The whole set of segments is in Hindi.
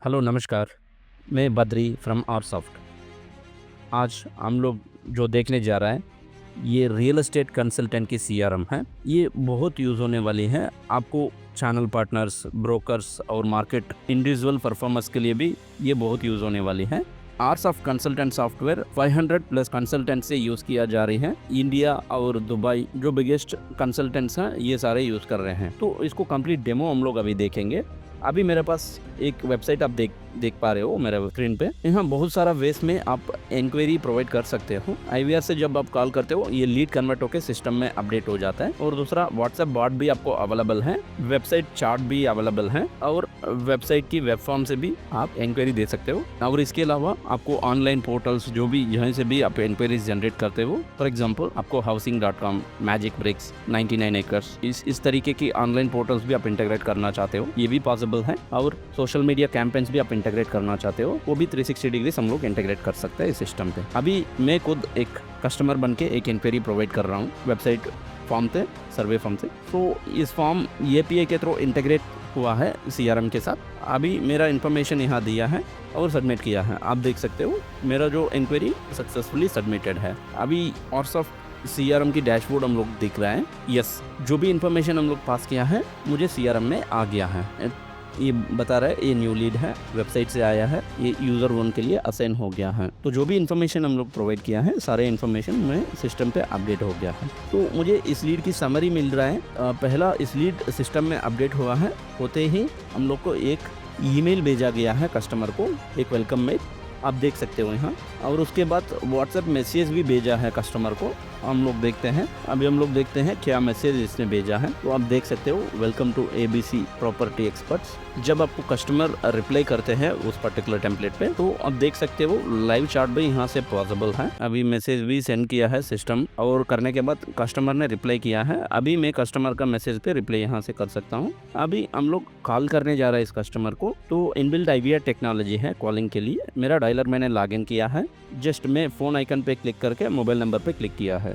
हेलो नमस्कार। मैं बद्री फ्रॉम आरसॉफ्ट। आज हम लोग जो देखने जा रहा है ये रियल एस्टेट कंसल्टेंट की सीआरएम है। ये बहुत यूज़ होने वाली है आपको चैनल पार्टनर्स, ब्रोकर्स और मार्केट इंडिविजुअल परफॉर्मर्स के लिए भी ये बहुत यूज़ होने वाली है। आरसॉफ्ट कंसल्टेंट सॉफ्टवेयर 500 प्लस कंसल्टेंट से यूज़ किया जा रही है। इंडिया और दुबई जो बिगेस्ट कंसल्टेंट्स हैं ये सारे यूज़ कर रहे हैं। तो इसको कंप्लीट डेमो हम लोग अभी देखेंगे। अभी मेरे पास एक वेबसाइट आप देख पा रहे हो मेरे स्क्रीन पे। यहाँ बहुत सारा वेस में आप इंक्वायरी प्रोवाइड कर सकते हो। आईवीआर से जब आप कॉल करते हो ये लीड कन्वर्ट होकर सिस्टम में अपडेट हो जाता है। और दूसरा व्हाट्सएप बॉट भी आपको अवेलेबल है, वेबसाइट चार्ट भी अवेलेबल है और वेबसाइट की वेब फॉर्म से भी आप इंक्वायरी दे सकते हो। और इसके अलावा आपको ऑनलाइन पोर्टल्स जो भी यहाँ से भी आप इंक्वायरीज जनरेट करते हो, फॉर एग्जाम्पल आपको हाउसिंग.com, मैजिक ब्रिक्स, 99 एकर्स, इस तरीके की ऑनलाइन पोर्टल्स भी आप इंटीग्रेट करना चाहते हो, ये भी पॉसिबल है। और सोशल मीडिया कैंपेन्स भी आप इंटीग्रेट करना चाहते हो, वो भी 360 डिग्री हम लोग इंटीग्रेट कर सकते हैं इस सिस्टम पे। अभी मैं खुद एक कस्टमर बन के एक इंक्वायरी प्रोवाइड कर रहा हूँ वेबसाइट फॉर्म से, सर्वे फॉर्म से। तो इस फॉर्म API के थ्रू इंटीग्रेट हुआ है CRM के साथ। अभी मेरा इन्फॉर्मेशन यहाँ दिया है और सबमिट किया है। आप देख सकते हो मेरा जो इंक्वायरी सक्सेसफुली सबमिटेड है। अभी आरसॉफ्ट CRM की डैशबोर्ड हम लोग दिख रहा है। यस, जो भी इन्फॉर्मेशन हम लोग पास किया है मुझे CRM में आ गया है। ये बता रहा है ये न्यू लीड है, वेबसाइट से आया है, ये यूज़र 1 के लिए असाइन हो गया है। तो जो भी इन्फॉर्मेशन हम लोग प्रोवाइड किया है सारे इन्फॉर्मेशन में सिस्टम पे अपडेट हो गया है। तो मुझे इस लीड की समरी मिल रहा है। पहला इस लीड सिस्टम में अपडेट हुआ है, होते ही हम लोग को एक ईमेल भेजा गया है कस्टमर को, एक वेलकम मेल आप देख सकते हो यहाँ। और उसके बाद व्हाट्सएप मैसेज भी भेजा है कस्टमर को, हम लोग देखते हैं। अभी हम लोग देखते हैं क्या मैसेज इसने भेजा है। तो आप देख सकते हो, welcome to ABC property experts. जब आपको कस्टमर रिप्लाई करते हैं उस पर्टिकुलर टेम्पलेट पे, तो आप देख सकते हो लाइव चार्ट भी यहाँ से पॉसिबल है। अभी मैसेज भी सेंड किया है सिस्टम, और करने के बाद कस्टमर ने रिप्लाई किया है। अभी मैं कस्टमर का मैसेज पे रिप्लाई यहाँ से कर सकता हूँ। अभी हम लोग कॉल करने जा रहा है इस कस्टमर को। तो इनबिल्ट IVR टेक्नोलॉजी है कॉलिंग के लिए। मेरा डायलर मैंने लॉगिन किया है, जस्ट मैं फ़ोन आइकन पे क्लिक करके मोबाइल नंबर पे क्लिक किया है।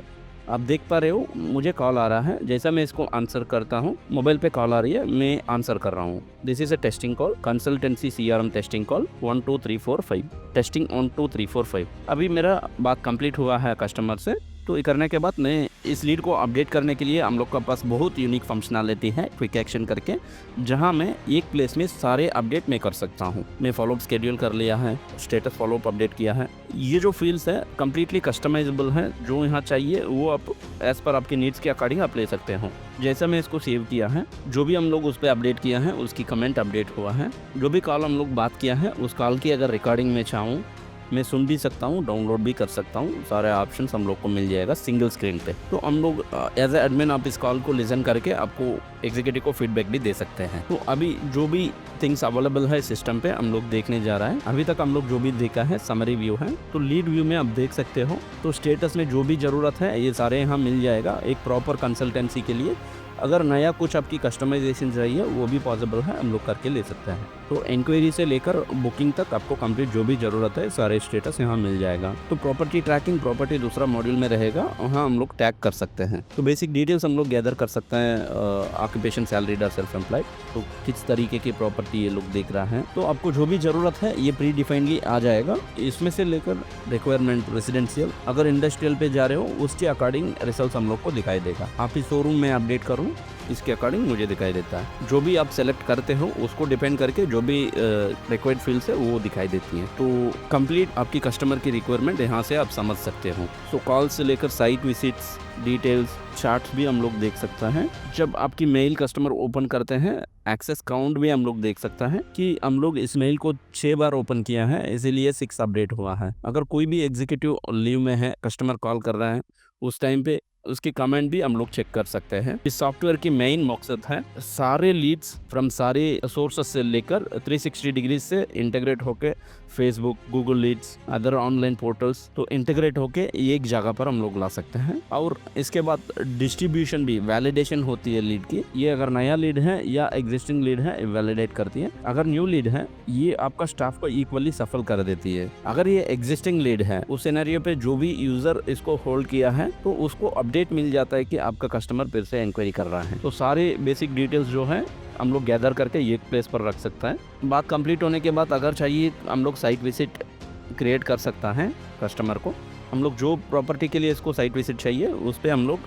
आप देख पा रहे हो मुझे कॉल आ रहा है। जैसा मैं इसको आंसर करता हूँ, मोबाइल पे कॉल आ रही है, मैं आंसर कर रहा हूँ। This is a testing call, consultancy CRM testing call 1 2 3 4 5, testing 1 2 3 4 5। अभी मेरा बात कंप्लीट हुआ है कस्टमर से। तो ये करने के बाद मैं इस लीड को अपडेट करने के लिए हम लोग के पास बहुत यूनिक फंक्शनैलिटी है, क्विक एक्शन करके, जहां मैं एक प्लेस में सारे अपडेट मैं कर सकता हूं। मैं फॉलोअप शेड्यूल कर लिया है, स्टेटस फॉलोअप अपडेट किया है। ये जो फील्ड्स है कंप्लीटली कस्टमाइजेबल है, जो यहाँ चाहिए वो आप एज पर आपकी नीड्स के अकॉर्डिंग आप ले सकते हो। जैसा मैं इसको सेव किया है, जो भी हम लोग उस पर अपडेट किया है उसकी कमेंट अपडेट हुआ है। जो भी कॉल हम लोग बात किया है उस कॉल की अगर रिकॉर्डिंग में चाहूँ मैं सुन भी सकता हूँ, डाउनलोड भी कर सकता हूँ। सारे ऑप्शंस हम लोग को मिल जाएगा सिंगल स्क्रीन पे। तो हम लोग एज ए एडमिन आप इस कॉल को लिसन करके आपको एग्जीक्यूटिव को फीडबैक भी दे सकते हैं। तो अभी जो भी थिंग्स अवेलेबल है सिस्टम पे हम लोग देखने जा रहा है। अभी तक हम लोग जो भी देखा है समरी व्यू है। तो लीड व्यू में आप देख सकते हो, तो स्टेटस में जो भी ज़रूरत है ये सारे यहाँ मिल जाएगा एक प्रॉपर कंसल्टेंसी के लिए। अगर नया कुछ आपकी कस्टमाइजेशन चाहिए वो भी पॉसिबल है, हम लोग करके ले सकते हैं। तो इंक्वायरी से लेकर बुकिंग तक आपको कंप्लीट जो भी ज़रूरत है सारे स्टेटस यहाँ मिल जाएगा। तो प्रॉपर्टी ट्रैकिंग, प्रॉपर्टी दूसरा मॉड्यूल में रहेगा, वहाँ हम लोग टैग कर सकते हैं। तो बेसिक डिटेल्स हम लोग गैदर कर सकते हैं, ऑक्यूपेशन, सैलरीड और सेल्फ एम्प्लॉयड, तो किस तरीके की प्रॉपर्टी ये लोग देख रहा है। तो आपको जो भी ज़रूरत है ये प्री डिफाइंडली आ जाएगा। इसमें से लेकर रिक्वायरमेंट रेजिडेंशियल, अगर इंडस्ट्रियल पे जा रहे हो उसके अकॉर्डिंग रिजल्ट हम लोग को दिखाई देगा। आप इस शोरूम में अपडेट करूँ इसके अकॉर्डिंग मुझे दिखाई देता है। जो भी आप सेलेक्ट करते हो उसको डिपेंड करके जो भी रिक्वायर्ड फील्ड्स है वो दिखाई देती हैं। तो कंप्लीट आपकी कस्टमर की रिक्वायरमेंट यहाँ से आप समझ सकते हो। सो कॉल से लेकर साइट विजिट्स, डिटेल्स, चार्ट्स भी हम लोग देख सकते हैं। जब आपकी मेल कस्टमर ओपन करते हैं, एक्सेस काउंट भी हम लोग देख सकता है कि हम लोग इस मेल को 6 बार ओपन किया है, इसीलिए 6 अपडेट हुआ है। अगर कोई भी एग्जीक्यूटिव लीव में है, कस्टमर कॉल कर रहा है, उस टाइम पे उसकी कमेंट भी हम लोग चेक कर सकते हैं। इस सॉफ्टवेयर की मेन मकसद है सारे लीड्स फ्रॉम सारे सोर्सेस से लेकर 360 डिग्री से इंटीग्रेट होके Facebook, Google leads, other online portals, तो इंटीग्रेट होके एक जगह पर हम लोग ला सकते हैं। और इसके बाद डिस्ट्रीब्यूशन भी, वैलिडेशन होती है लीड की। ये अगर नया लीड है या एग्जिस्टिंग लीड है वैलिडेट करती है। अगर न्यू लीड है ये आपका स्टाफ को इक्वली सफल कर देती है। अगर ये एग्जिस्टिंग लीड है उस सिनेरियो पे जो भी यूजर इसको होल्ड किया है तो उसको अपडेट अपडेट मिल जाता है कि आपका कस्टमर फिर से इंक्वायरी कर रहा है। तो सारे बेसिक डिटेल्स जो है हम लोग गैदर करके एक प्लेस पर रख सकता है। बात कंप्लीट होने के बाद अगर चाहिए हम लोग साइट विजिट क्रिएट कर सकता है कस्टमर को। हम लोग जो प्रॉपर्टी के लिए इसको साइट विजिट चाहिए उस पर हम लोग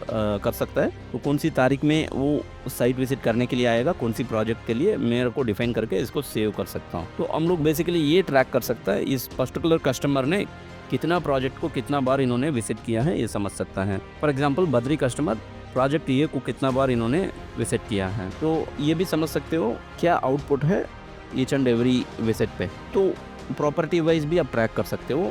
कर सकता है। तो कौन सी तारीख में वो साइट विजिट करने के लिए आएगा, कौन सी प्रोजेक्ट के लिए, मेरे को डिफाइन करके इसको सेव कर सकता हूँ। तो हम लोग बेसिकली ये ट्रैक कर सकता है इस पर्टिकुलर कस्टमर ने कितना प्रोजेक्ट को कितना बार इन्होंने विजिट किया है, ये समझ सकता है। For example Badri customer project ये को कितना बार इन्होंने विजिट किया है, तो ये भी समझ सकते हो क्या आउटपुट है ईच एंड एवरी विजिट पे। तो प्रॉपर्टी वाइज भी आप ट्रैक कर सकते हो,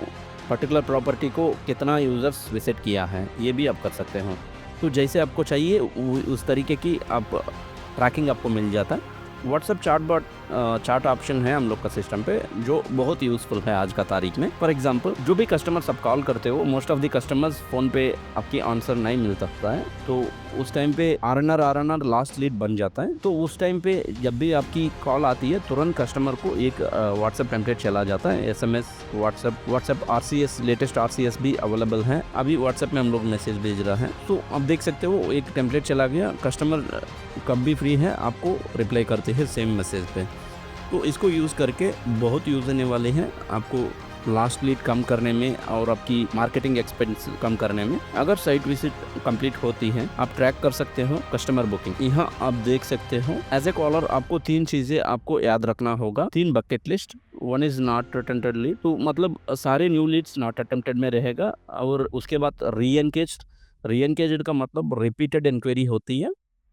पर्टिकुलर प्रॉपर्टी को कितना यूज़र्स विजिट किया है ये भी आप कर सकते हो। तो जैसे आपको चाहिए उस तरीके की आप ट्रैकिंग आपको मिल जाता है। व्हाट्सएप चार्ट ऑप्शन है हम लोग का सिस्टम पे जो बहुत यूज़फुल है आज का तारीख में। फॉर एग्जांपल जो भी कस्टमर्स आप कॉल करते हो, most of the customers phone पे आपकी आंसर नहीं मिल सकता है, तो उस टाइम पे आर लास्ट लीड बन जाता है। तो उस टाइम पे जब भी आपकी कॉल आती है तुरंत कस्टमर को एक व्हाट्सएप टेम्पलेट चला जाता है, SMS WhatsApp RCS, latest RCS भी अवेलेबल है। अभी व्हाट्सएप में हम लोग मैसेज भेज रहा है, तो आप देख सकते हो एक टेम्पलेट चला गया, कस्टमर कब भी फ्री है आपको रिप्लाई करते हैं सेम मैसेज पे। तो इसको यूज़ करके बहुत यूज़ होने वाले हैं आपको लास्ट लीड कम करने में और आपकी मार्केटिंग एक्सपेंस कम करने में। अगर साइट विजिट कंप्लीट होती है आप ट्रैक कर सकते हो कस्टमर बुकिंग। यहाँ आप देख सकते हो एज ए कॉलर आपको 3 चीज़ें आपको याद रखना होगा, 3 bucket list. 1 is not attempted lead, तो मतलब सारे न्यू लीड्स नॉट अटेम्प्टेड में रहेगा। और उसके बाद री-एंगेज्ड का मतलब रिपीटेड इंक्वायरी होती है,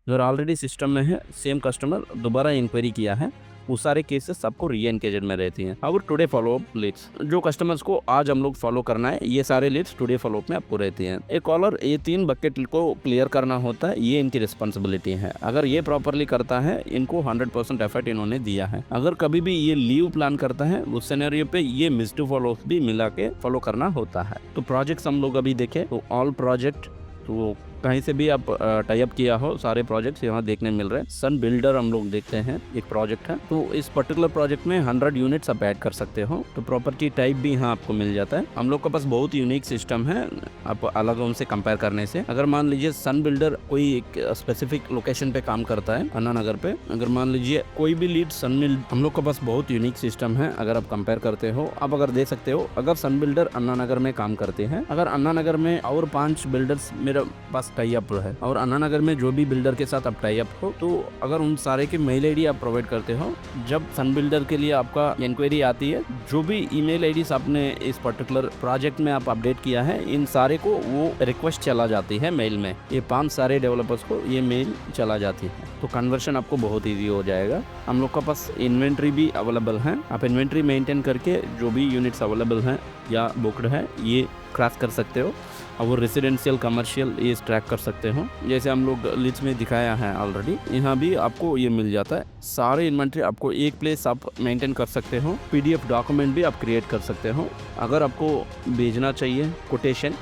अगर ऑलरेडी सिस्टम में है सेम कस्टमर दोबारा इंक्वायरी किया है वो सारे केसेस आपको री-एंगेज्ड में रहती हैं। और टुडे फॉलोअप लीड्स, जो कस्टमर्स को आज हम लोग फॉलो करना है ये सारे लीड्स टुडे फॉलोअप में आपको रहती हैं। एक कॉलर ये 3 बकेट को क्लियर करना होता है, ये इनकी रिस्पॉन्सिबिलिटी है। अगर ये प्रॉपरली करता है इनको 100% एफर्ट इन्होंने दिया है। अगर कभी भी ये लीव प्लान करता है उस सिनेरियो पे ये मिस टू फॉलो भी मिला के फॉलो करना होता है। तो प्रोजेक्ट्स हम लोग अभी देखें तो ऑल प्रोजेक्ट, तो कहीं से भी आप टाई अप किया हो सारे प्रोजेक्ट्स यहाँ देखने मिल रहे हैं। सन बिल्डर हम लोग देखते हैं एक प्रोजेक्ट है, तो इस पर्टिकुलर प्रोजेक्ट में 100 यूनिट्स आप ऐड कर सकते हो। तो प्रॉपर्टी टाइप भी यहाँ आपको मिल जाता है। हम लोग के पास बहुत यूनिक सिस्टम है आप अलग उनसे कंपेयर करने से। अगर मान लीजिए सन बिल्डर कोई एक स्पेसिफिक लोकेशन पे काम करता है अन्ना नगर पे, अगर मान लीजिए कोई भी लीड सन बिल्डर, हम लोग के पास बहुत यूनिक सिस्टम है। अगर आप कंपेयर करते हो, आप अगर देख सकते हो अगर सन बिल्डर अन्ना नगर में काम करते हैं, अगर अन्ना नगर में और 5 बिल्डर्स मेरे पास टाई अप है और अन्ना नगर में जो भी बिल्डर के साथ आप टाई अप हो, तो अगर उन सारे की मेल आईडी आप प्रोवाइड करते हो, जब सन बिल्डर के लिए आपका इंक्वायरी आती है, जो भी ईमेल आईडीज आपने इस पर्टिकुलर प्रोजेक्ट में आप अपडेट किया है, इन सारे को वो रिक्वेस्ट चला जाती है मेल में। ये 5 सारे डेवलपर्स को ये मेल चला जाती है, तो कन्वर्शन आपको बहुत ईजी हो जाएगा। हम लोग के पास इन्वेंट्री भी अवेलेबल है, आप इन्वेंट्री मेंटेन करके जो भी यूनिट्स अवेलेबल हैं या बुक्ड है ये क्रॉस कर सकते हो और रेसिडेंशियल कमर्शियल ये ट्रैक कर सकते हो। जैसे हम लोग लिस्ट में दिखाया है ऑलरेडी, यहाँ भी आपको ये मिल जाता है। सारे इन्वेंट्री आपको एक प्लेस आप मेंटेन कर सकते हो। PDF डॉक्यूमेंट भी आप क्रिएट कर सकते हो। अगर आपको भेजना चाहिए कोटेशन,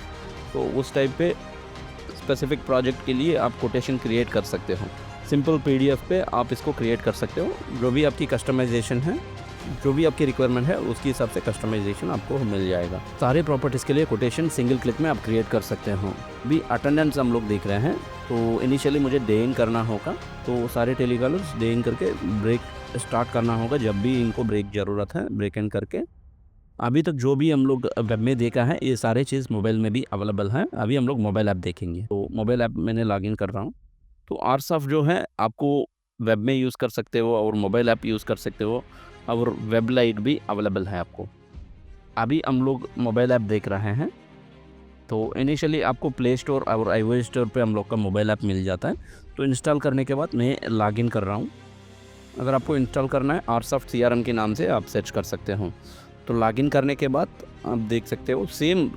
तो उस टाइप पे स्पेसिफिक प्रोजेक्ट के लिए आप कोटेशन क्रिएट कर सकते हो। सिंपल PDF पे आप इसको क्रिएट कर सकते हो। जो भी आपकी कस्टमाइजेशन है, जो भी आपकी रिक्वायरमेंट है उसके हिसाब से कस्टमाइजेशन आपको मिल जाएगा। सारे प्रॉपर्टीज़ के लिए कोटेशन सिंगल क्लिक में आप क्रिएट कर सकते हो। भी अटेंडेंस हम लोग देख रहे हैं, तो इनिशियली मुझे डे इन करना होगा, तो सारे टेलीकॉलर्स डे इन करके ब्रेक स्टार्ट करना होगा। जब भी इनको ब्रेक ज़रूरत है ब्रेक इन करके। अभी तक जो भी हम लोग वेब में देखा है ये सारे चीज़ मोबाइल में भी अवेलेबल है। अभी हम लोग मोबाइल ऐप देखेंगे, तो मोबाइल ऐप मैंने लॉगिन कर रहा हूँ। तो आरसॉफ्ट जो है आपको वेब में यूज़ कर सकते हो और मोबाइल ऐप यूज़ कर सकते हो और वेब लाइट भी अवेलेबल है आपको। अभी हम लोग मोबाइल ऐप देख रहे हैं, तो इनिशियली आपको प्ले स्टोर और iOS स्टोर पे हम लोग का मोबाइल ऐप मिल जाता है। तो इंस्टॉल करने के बाद मैं लॉगिन कर रहा हूँ। अगर आपको इंस्टॉल करना है आरसॉफ्ट CRM के नाम से आप सर्च कर सकते हो। तो लॉगिन करने के बाद आप देख सकते हो सेम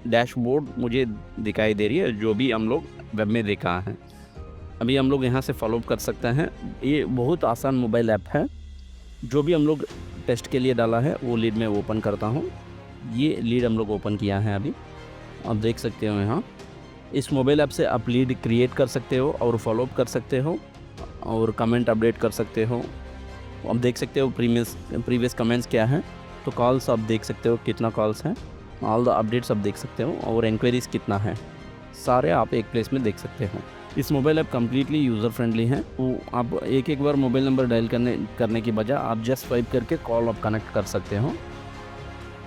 डैशबोर्ड मुझे दिखाई दे रही है जो भी हम लोग वेब में देखा है। अभी हम लोग यहाँ से फॉलो कर सकते हैं। ये बहुत आसान मोबाइल ऐप है। जो भी हम लोग टेस्ट के लिए डाला है वो लीड में ओपन करता हूँ। ये लीड हम लोग ओपन किया है अभी, आप देख सकते हो। यहाँ इस मोबाइल ऐप से आप लीड क्रिएट कर सकते हो और फॉलोअप कर सकते हो और कमेंट अपडेट कर सकते हो। आप देख सकते हो प्रीवियस कमेंट्स क्या है। तो कॉल्स आप देख सकते हो कितना कॉल्स हैं, ऑल द अपडेट्स आप देख सकते हो और इंक्वायरीज कितना है। सारे आप एक प्लेस में देख सकते हो। इस mobile app completely user friendly है। तो आप एक बार मोबाइल नंबर डायल करने की बजाय आप जस्ट स्वाइप करके कॉल आप कनेक्ट कर सकते हो।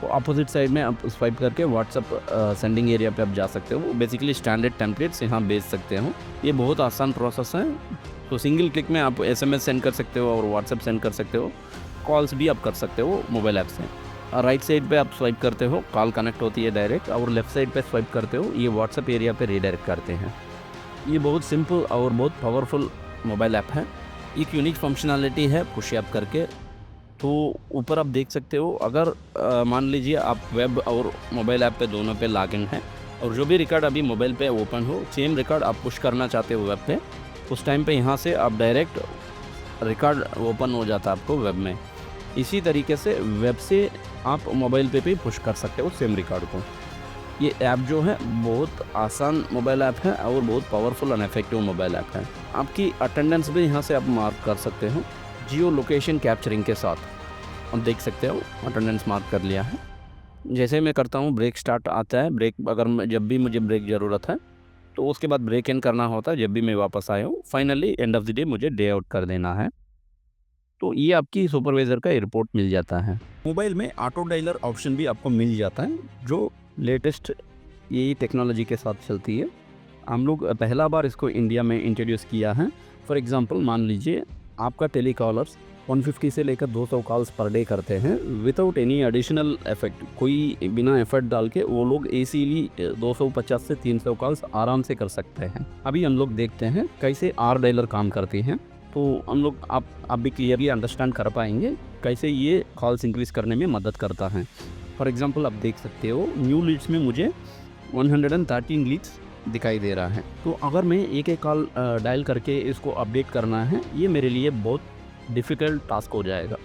तो अपोजिट साइड में आप स्वाइप करके व्हाट्सअप सेंडिंग एरिया पे आप जा सकते हो। बेसिकली स्टैंडर्ड टेम्पलेट्स यहाँ भेज सकते हो। ये बहुत आसान प्रोसेस है। तो सिंगल क्लिक में आप SMS सेंड कर सकते हो और व्हाट्सअप सेंड कर सकते हो। कॉल्स भी आप कर सकते हो मोबाइल ऐप से। राइट साइड पे आप स्वाइप करते हो, कॉल कनेक्ट होती है डायरेक्ट, और लेफ़्ट साइड पे स्वाइप करते हो, ये व्हाट्सअप एरिया पे रीडायरेक्ट करते हैं। ये बहुत सिंपल और बहुत पावरफुल मोबाइल ऐप है। एक यूनिक फंक्शनैलिटी है पुश ऐप करके। तो ऊपर आप देख सकते हो, अगर मान लीजिए आप वेब और मोबाइल ऐप पे दोनों पे लॉगिन है और जो भी रिकॉर्ड अभी मोबाइल पे ओपन हो, सेम रिकॉर्ड आप पुश करना चाहते हो वेब पे, उस टाइम पे यहाँ से आप डायरेक्ट रिकॉर्ड ओपन हो जाता है आपको वेब में। इसी तरीके से वेब से आप मोबाइल पे भी पुश कर सकते हो सेम रिकॉर्ड को। ये ऐप जो है बहुत आसान मोबाइल ऐप है और बहुत powerful and effective mobile app है। आपकी अटेंडेंस भी यहाँ से आप मार्क कर सकते हो जियो लोकेशन कैप्चरिंग के साथ। आप देख सकते हो अटेंडेंस मार्क कर लिया है। जैसे मैं करता हूँ ब्रेक स्टार्ट आता है, ब्रेक अगर जब भी मुझे ब्रेक ज़रूरत है तो उसके बाद ब्रेक एंड करना होता है जब भी मैं वापस आया हूँ। Finally end of the day मुझे डे आउट कर देना है। तो ये आपकी सुपरवाइज़र का रिपोर्ट मिल जाता है। मोबाइल में ऑटो डायलर ऑप्शन भी आपको मिल जाता है जो लेटेस्ट यही टेक्नोलॉजी के साथ चलती है। हम लोग पहला बार इसको इंडिया में इंट्रोड्यूस किया है। फॉर एग्ज़ाम्पल मान लीजिए आपका टेलीकॉलर्स 150 से लेकर 200 कॉल्स पर डे करते हैं विदाउट एनी एडिशनल इफेक्ट। कोई बिना एफर्ट डाल के वो लोग इजीली 250 से 300 कॉल्स आराम से कर सकते हैं। अभी हम लोग देखते हैं कैसे आर डायलर काम करती हैं। तो हम लोग आप भी क्लियरली अंडरस्टैंड कर पाएंगे कैसे ये कॉल्स इंक्रीज करने में मदद करता है। फॉर एग्जांपल आप देख सकते हो न्यू लीड्स में मुझे 113 लीड्स दिखाई दे रहा है। तो अगर मैं एक कॉल डायल करके इसको अपडेट करना है, ये मेरे लिए बहुत डिफ़िकल्ट टास्क हो जाएगा।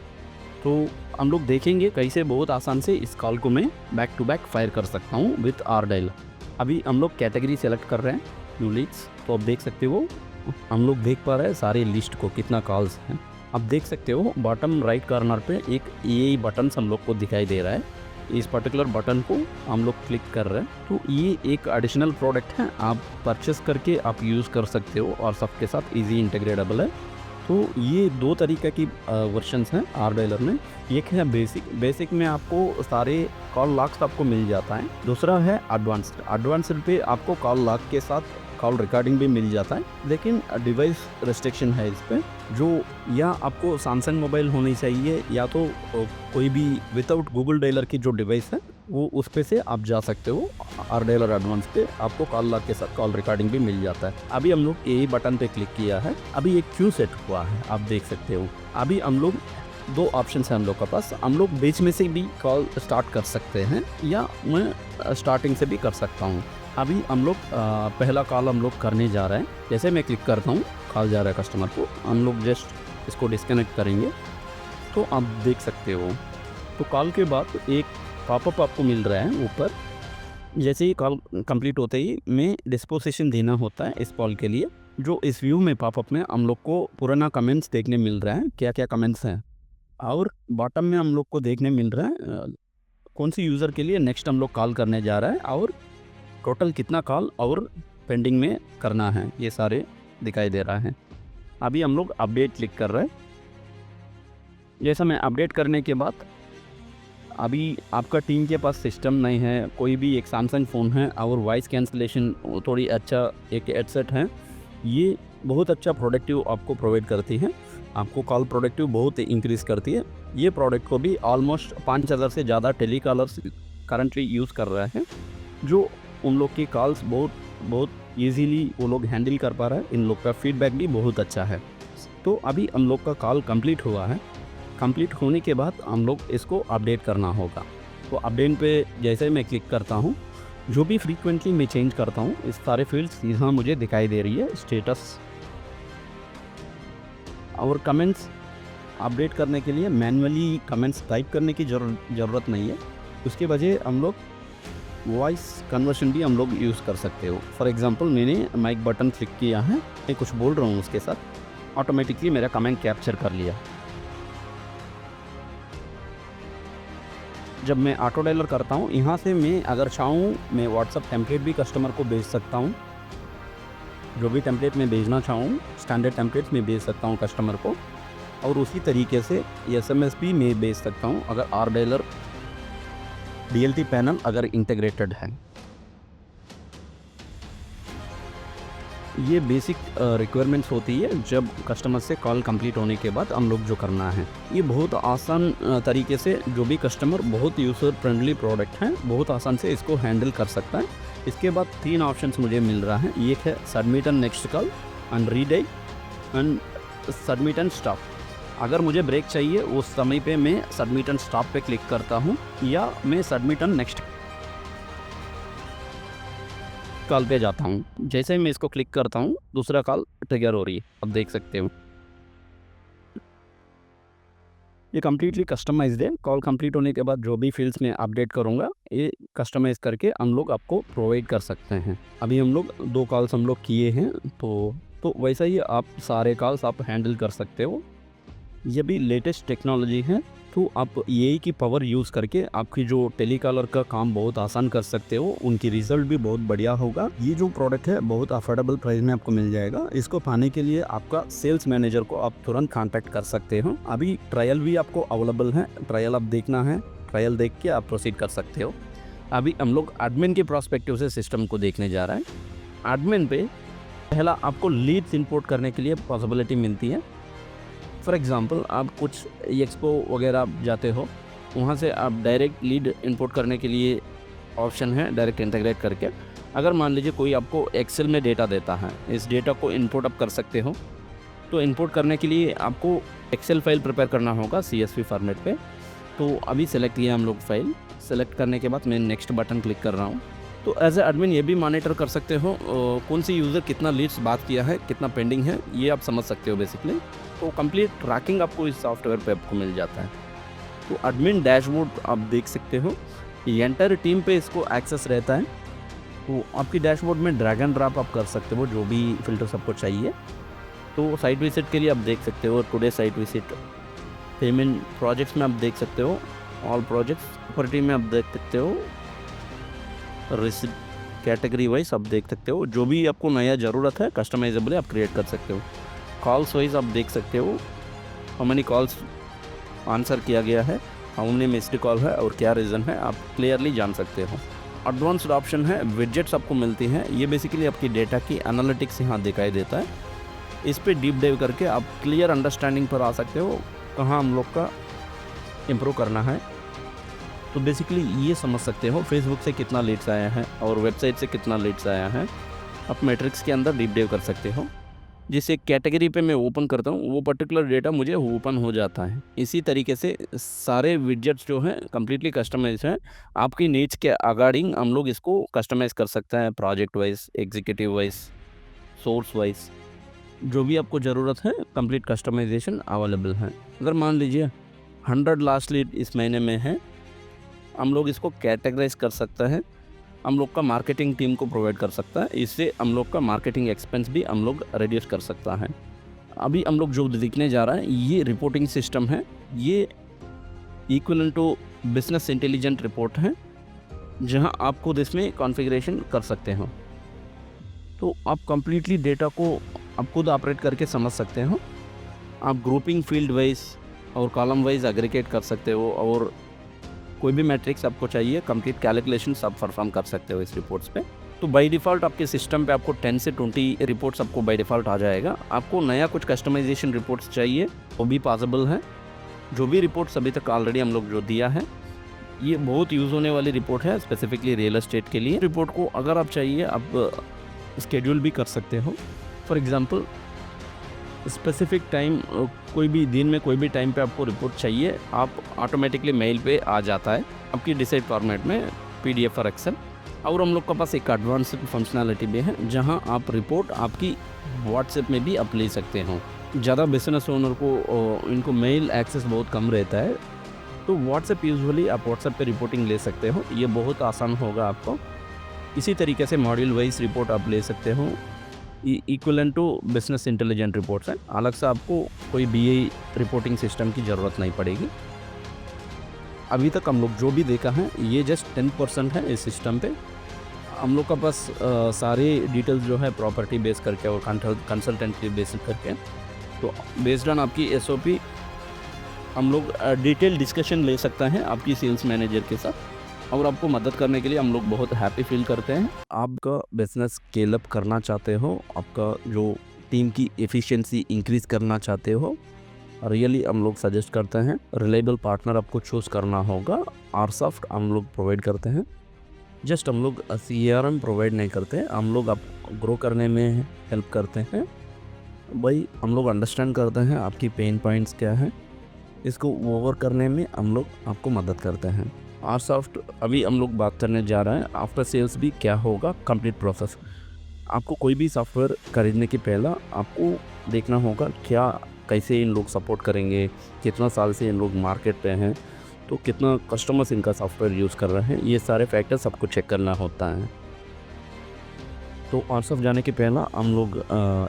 तो हम लोग देखेंगे कैसे बहुत आसान से इस कॉल को मैं बैक टू बैक फायर कर सकता हूँ विथ आर डायल। अभी हम लोग कैटेगरी सेलेक्ट कर रहे हैं न्यू लीड्स। तो आप देख सकते हो हम लोग देख पा रहे हैं सारे लिस्ट को कितना कॉल्स हैं। आप देख सकते हो बॉटम राइट कॉर्नर पे एक ये बटन हम लोग को दिखाई दे रहा है। इस पर्टिकुलर बटन को हम लोग क्लिक कर रहे हैं। तो ये एक एडिशनल प्रोडक्ट है, आप परचेस करके आप यूज़ कर सकते हो और सबके साथ इजी इंटीग्रेटेबल है। तो ये दो तरीक़े की वर्जन्स हैं आर डायलर में। एक है बेसिक में आपको सारे कॉल लॉग्स आपको मिल जाता है। दूसरा है एडवांस्ड पे आपको कॉल लॉग के साथ कॉल रिकॉर्डिंग भी मिल जाता है। लेकिन डिवाइस रिस्ट्रिक्शन है इस पे, जो या आपको सैमसंग मोबाइल होनी चाहिए या तो कोई भी विदाउट गूगल डायलर की जो डिवाइस है वो उस पे से आप जा सकते हो। आर डायलर एडवांस पे आपको कॉल लॉग के साथ कॉल रिकॉर्डिंग भी मिल जाता है। अभी हम लोग यही बटन पे क्लिक किया है, अभी एक क्यू सेट हुआ है, आप देख सकते हो। अभी हम लोग दो ऑप्शन है हम लोग के पास। हम लोग बीच में से भी कॉल स्टार्ट कर सकते हैं या मैं स्टार्टिंग से भी कर सकता हूँ। अभी हम लोग पहला कॉल हम लोग करने जा रहे हैं। जैसे मैं क्लिक करता हूँ कॉल जा रहा है कस्टमर को, हम लोग जस्ट इसको डिस्कनेक्ट करेंगे। तो आप देख सकते हो तो कॉल के बाद एक पॉपअप आपको मिल रहा है ऊपर। जैसे ही कॉल कंप्लीट होते ही मैं डिस्पोजिशन देना होता है इस कॉल के लिए। जो इस व्यू में पॉपअप में हम लोग को पुराना कमेंट्स देखने मिल रहा है, क्या क्या कमेंट्स हैं, और बॉटम में हम लोग को देखने मिल रहा है कौन सी यूज़र के लिए नेक्स्ट हम लोग कॉल करने जा रहा है और टोटल कितना कॉल और पेंडिंग में करना है, ये सारे दिखाई दे रहा है। अभी हम लोग अपडेट क्लिक कर रहे हैं। जैसा मैं अपडेट करने के बाद अभी आपका टीम के पास सिस्टम नहीं है, कोई भी एक सैमसंग फ़ोन है और वॉइस कैंसलेशन थोड़ी अच्छा एक हेडसेट है, ये बहुत अच्छा प्रोडक्टिव आपको प्रोवाइड करती है। आपको कॉल प्रोडक्टिव बहुत इंक्रीज़ करती है। ये प्रोडक्ट को भी ऑलमोस्ट 5000 से ज़्यादा टेलीकॉलर्स करंटली यूज़ कर रहे हैं, जो उन लोग की कॉल्स बहुत ईजीली वो लोग हैंडल कर पा रहे हैं। इन लोग का फीडबैक भी बहुत अच्छा है। तो अभी हम लोग का कॉल कंप्लीट हुआ है। कंप्लीट होने के बाद हम लोग इसको अपडेट करना होगा। तो अपडेट पे जैसे मैं क्लिक करता हूँ, जो भी फ्रीक्वेंटली मैं चेंज करता हूँ, इस सारे फील्ड्स यहाँ मुझे दिखाई दे रही है। स्टेटस और कमेंट्स अपडेट करने के लिए मैन्युअली कमेंट्स टाइप करने की ज़रूरत नहीं है। उसके वजह हम लोग वॉइस कन्वर्शन भी हम लोग यूज़ कर सकते हो। फॉर एग्जांपल मैंने माइक बटन क्लिक किया है, मैं कुछ बोल रहा हूँ, उसके साथ ऑटोमेटिकली मेरा कमेंट कैप्चर कर लिया। जब मैं ऑटो डायलर करता हूँ, यहाँ से मैं अगर चाहूँ मैं व्हाट्सअप टेम्पलेट भी कस्टमर को भेज सकता हूँ। जो भी टेम्पलेट मैं भेजना चाहूँ, स्टैंडर्ड टेम्पलेट्स मैं भेज सकता हूँ कस्टमर को, और उसी तरीके से एसएमएस भी मैं भेज सकता हूँ अगर आर डायलर डीएलटी पैनल अगर इंटीग्रेटेड है। ये बेसिक रिक्वायरमेंट्स होती है जब कस्टमर से कॉल कंप्लीट होने के बाद हम लोग जो करना है। ये बहुत आसान तरीके से जो भी कस्टमर बहुत यूज़र फ्रेंडली प्रोडक्ट है, बहुत आसान से इसको हैंडल कर सकता है। इसके बाद 3 ऑप्शंस मुझे मिल रहा है। एक है submit and next call and redirect and submit and stop. अगर मुझे ब्रेक चाहिए उस समय पे मैं सबमिट एंड स्टॉप पे क्लिक करता हूँ, या मैं सबमिट एंड नेक्स्ट कॉल पे जाता हूँ। जैसे ही मैं इसको क्लिक करता हूँ, दूसरा कॉल ट्रिगर हो रही है, अब देख सकते हो। ये कम्प्लीटली कस्टमाइज्ड है। कॉल कंप्लीट होने के बाद जो भी फील्ड्स में अपडेट करूँगा, ये कस्टमाइज़ करके हम लोग आपको प्रोवाइड कर सकते हैं। अभी हम लोग 2 कॉल्स हम लोग किए हैं, तो वैसा ही आप सारे कॉल्स आप हैंडल कर सकते हो। ये भी लेटेस्ट टेक्नोलॉजी है, तो आप एआई की पावर यूज़ करके आपकी जो टेलीकॉलर का काम बहुत आसान कर सकते हो, उनकी रिजल्ट भी बहुत बढ़िया होगा। ये जो प्रोडक्ट है बहुत अफोर्डेबल प्राइस में आपको मिल जाएगा। इसको पाने के लिए आपका सेल्स मैनेजर को आप तुरंत कांटेक्ट कर सकते हो। अभी ट्रायल भी आपको अवेलेबल है, ट्रायल आप देखना है, ट्रायल देख के आप प्रोसीड कर सकते हो। अभी हम लोग एडमिन के प्रोस्पेक्टिव से सिस्टम को देखने जा रहे हैं। एडमिन पे पहला आपको लीड्स इंपोर्ट करने के लिए पॉसिबिलिटी मिलती है। फॉर एग्ज़ाम्पल आप कुछ एक्सपो वगैरह आप जाते हो, वहाँ से आप डायरेक्ट लीड इंपोर्ट करने के लिए ऑप्शन है डायरेक्ट इंटीग्रेट करके। अगर मान लीजिए कोई आपको एक्सेल में डेटा देता है, इस डेटा को इंपोर्ट आप कर सकते हो। तो इंपोर्ट करने के लिए आपको एक्सेल फाइल प्रिपेयर करना होगा CSV फॉर्मेट पे। तो अभी सेलेक्ट किया हम लोग फाइल, सेलेक्ट करने के बाद मैं नेक्स्ट बटन क्लिक कर रहा हूँ। तो एज ए एडमिन ये भी मॉनिटर कर सकते हो कौन सी यूज़र कितना लीड्स बात किया है, कितना पेंडिंग है, ये आप समझ सकते हो बेसिकली। तो कंप्लीट ट्रैकिंग आपको इस सॉफ्टवेयर पे आपको मिल जाता है। तो एडमिन डैशबोर्ड आप देख सकते हो, ये एंटायर टीम पे इसको एक्सेस रहता है। तो आपकी डैशबोर्ड में ड्रैग एंड ड्रॉप आप कर सकते हो जो भी फिल्टर्स आपको चाहिए। तो साइट विजिट के लिए आप देख सकते हो today site visit, payment projects में आप देख सकते हो, ऑल प्रोजेक्ट्स, प्रॉपर्टी में आप देख सकते हो, रिसिप्ट कैटेगरी वाइज आप देख सकते हो। जो भी आपको नया ज़रूरत है कस्टमाइजेबल आप क्रिएट कर सकते हो। कॉल्स वाइज आप देख सकते हो हाउ मेनी कॉल्स आंसर किया गया है, हाउ मेनी मिस्ड कॉल है और क्या रीज़न है, आप क्लियरली जान सकते हो। एडवांस्ड ऑप्शन है, विजेट्स आपको मिलती हैं। ये बेसिकली आपकी डेटा की एनालिटिक्स यहाँ दिखाई देता है। इस पर डीप डाइव करके आप क्लियर अंडरस्टैंडिंग पर आ सकते हो कहाँ हम लोग का इम्प्रूव करना है। तो बेसिकली ये समझ सकते हो फेसबुक से कितना लीड्स आया है और वेबसाइट से कितना लीड्स आया है, आप मैट्रिक्स के अंदर डीप डाइव कर सकते हो। जिस एक कैटेगरी पे मैं ओपन करता हूँ वो पर्टिकुलर डेटा मुझे ओपन हो जाता है। इसी तरीके से सारे विजेट्स जो हैं कम्प्लीटली कस्टमाइज हैं। आपकी नीड्स के अकॉर्डिंग हम लोग इसको कस्टमाइज़ कर सकते हैं, project wise, executive wise, source wise, जो भी आपको ज़रूरत है कंप्लीट कस्टमाइजेशन अवेलेबल है। अगर मान लीजिए 100 लास्ट लीड इस महीने में है, हम लोग इसको कैटेगराइज कर सकते हैं, हम लोग का मार्केटिंग टीम को प्रोवाइड कर सकता है। इससे हम लोग का मार्केटिंग एक्सपेंस भी हम लोग रिड्यूस कर सकता है। अभी हम लोग जो दिखने जा रहा है ये रिपोर्टिंग सिस्टम है, ये equivalent to business intelligent report है, जहां आप खुद इसमें कॉन्फ़िगरेशन कर सकते हो। तो आप कंप्लीटली डेटा को आप खुद ऑपरेट करके समझ सकते हो। आप ग्रुपिंग फील्ड वाइज और कॉलम वाइज एग्रीगेट कर सकते हो, और कोई भी मैट्रिक्स आपको चाहिए कंप्लीट कैलकुलेशंस आप परफॉर्म कर सकते हो इस रिपोर्ट्स पे। तो बाय डिफ़ॉल्ट आपके सिस्टम पे आपको 10 से 20 रिपोर्ट्स आपको बाय डिफ़ॉल्ट आ जाएगा। आपको नया कुछ कस्टमाइजेशन रिपोर्ट्स चाहिए वो भी पॉसिबल है। जो भी रिपोर्ट्स अभी तक ऑलरेडी हम लोग जो दिया है ये बहुत यूज़ होने वाली रिपोर्ट है, स्पेसिफिकली रियल एस्टेट के लिए। रिपोर्ट को अगर आप चाहिए आप स्केड्यूल भी कर सकते हो। फॉर एग्ज़ाम्पल स्पेसिफिक टाइम, कोई भी दिन में कोई भी टाइम पे आपको रिपोर्ट चाहिए, आप ऑटोमेटिकली मेल पे आ जाता है आपकी डिसाइड फॉर्मेट में, PDF और एक्सेल। और हम लोग के पास एक एडवांस्ड फंक्शनैलिटी भी है जहां आप रिपोर्ट आपकी व्हाट्सएप में भी आप ले सकते हो। ज़्यादा बिजनेस ओनर को इनको मेल एक्सेस बहुत कम रहता है, तो व्हाट्सएप यूजुअली आप व्हाट्सएप पे रिपोर्टिंग ले सकते हो, ये बहुत आसान होगा आपको। इसी तरीके से मॉड्यूल वाइज रिपोर्ट आप ले सकते हो, equivalent to business intelligent reports है। अलग से आपको कोई BI रिपोर्टिंग सिस्टम की ज़रूरत नहीं पड़ेगी। अभी तक हम लोग जो भी देखा है ये जस्ट 10% है इस सिस्टम पे। हम लोग का पास सारे डिटेल्स जो है प्रॉपर्टी बेस करके और कंसल्टेंट बेस करके, तो बेस्ड ऑन आपकी एसओपी हम लोग डिटेल डिस्कशन ले सकते हैं आपकी सेल्स मैनेजर के साथ, और आपको मदद करने के लिए हम लोग बहुत हैप्पी फील करते हैं। आपका बिजनेस स्केल अप करना चाहते हो, आपका जो टीम की एफिशिएंसी इंक्रीज करना चाहते हो, रियली हम लोग सजेस्ट करते हैं रिलायबल पार्टनर आपको चूज़ करना होगा। आरसॉफ्ट हम लोग प्रोवाइड करते हैं। जस्ट हम लोग CRM प्रोवाइड नहीं करते, हम लोग आप ग्रो करने में हेल्प करते हैं। भाई हम लोग अंडरस्टैंड करते हैं आपकी पेन पॉइंट्स क्या है, इसको ओवर करने में हम लोग आपको मदद करते हैं। आरसॉफ्ट अभी हम लोग बात करने जा रहे हैं आफ्टर सेल्स भी क्या होगा, कंप्लीट प्रोसेस। आपको कोई भी सॉफ्टवेयर खरीदने के पहला आपको देखना होगा क्या कैसे इन लोग सपोर्ट करेंगे, कितना साल से इन लोग मार्केट पे हैं, तो कितना कस्टमर्स इनका सॉफ्टवेयर यूज़ कर रहे हैं, ये सारे फैक्टर्स सबको चेक करना होता है। तो आरसॉफ्ट जाने के पहला हम लोग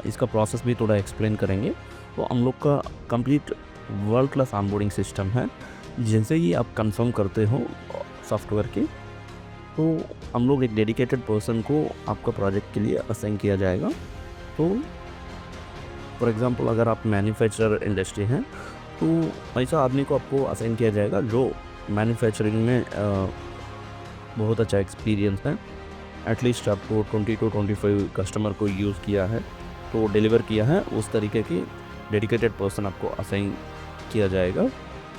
इसका प्रोसेस भी थोड़ा एक्सप्लेन करेंगे। तो हम लोग का complete world class onboarding system है। जैसे ही आप कंफर्म करते हो सॉफ्टवेयर की, तो हम लोग एक डेडिकेटेड पर्सन को आपका प्रोजेक्ट के लिए असाइन किया जाएगा। तो फॉर एग्ज़ाम्पल अगर आप मैन्युफैक्चरर इंडस्ट्री हैं तो ऐसा आदमी को आपको असाइन किया जाएगा जो मैन्युफैक्चरिंग में बहुत अच्छा एक्सपीरियंस है। एटलीस्ट आपको 20 to 25 कस्टमर को यूज़ किया है, तो डिलीवर किया है, उस तरीके की डेडिकेटेड पर्सन आपको असाइन किया जाएगा।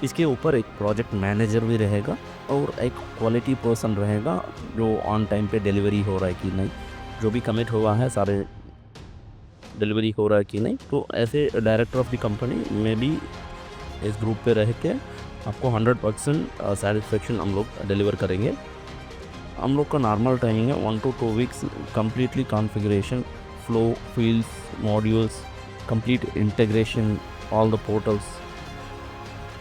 इसके ऊपर एक प्रोजेक्ट मैनेजर भी रहेगा और एक क्वालिटी पर्सन रहेगा जो ऑन टाइम पे डिलीवरी हो रहा है कि नहीं, जो भी कमिट हुआ है सारे डिलीवरी हो रहा है कि नहीं। तो ऐसे डायरेक्टर ऑफ द कंपनी में भी इस ग्रुप पे रह के आपको 100% सेटिस्फेक्शन हम लोग डिलीवर करेंगे। हम लोग का नॉर्मल टाइमिंग है 1 to 2 weeks, completely configuration, flow, fields, modules, complete integration, all the portals,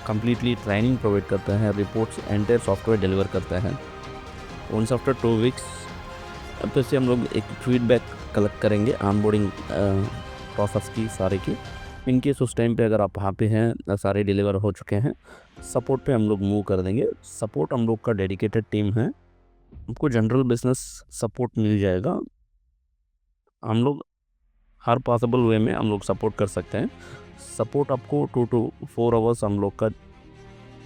completely training provide करते हैं, रिपोर्ट्स, एंटायर सॉफ्टवेयर डिलीवर करते हैं। वंस आफ्टर 2 वीक्स अब से हम लोग एक फीडबैक कलेक्ट करेंगे ऑनबोर्डिंग प्रोसेस की सारे की। इनकेस उस टाइम पे अगर आप वहाँ पे हैं, सारे डिलीवर हो चुके हैं, सपोर्ट पे हम लोग मूव कर देंगे। सपोर्ट हम लोग का डेडिकेटेड टीम है, आपको जनरल बिजनेस सपोर्ट मिल जाएगा। हम लोग हर पॉसिबल वे में हम लोग सपोर्ट कर सकते हैं। सपोर्ट आपको 2 to 4 आवर्स हम लोग का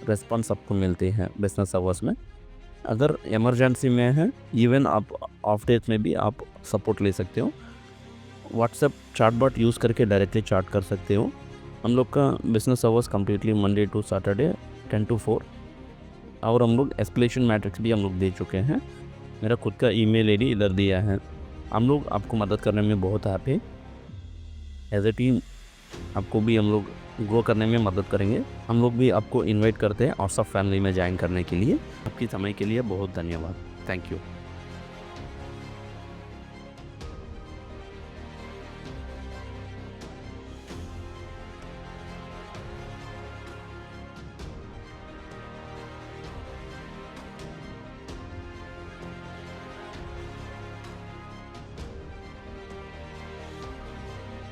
रेस्पॉन्स आपको मिलते हैं बिजनेस आवर्स में। अगर इमरजेंसी में है, इवन आप ऑफ डेज में भी आप सपोर्ट ले सकते हो। व्हाट्सएप चैटबॉट यूज़ करके डायरेक्टली चैट कर सकते हो। हम लोग का business hours completely Monday to Saturday 10 to 4, और हम लोग एस्केलेशन मैट्रिक्स भी हम लोग दे चुके हैं। मेरा खुद का ईमेल आईडी इधर दिया है। हम लोग आपको मदद करने में बहुत हैप्पी। एज ए टीम आपको भी हम लोग ग्रो करने में मदद करेंगे। हम लोग भी आपको इनवाइट करते हैं और सब फैमिली में ज्वाइन करने के लिए। आपकी समय के लिए बहुत धन्यवाद। Thank you.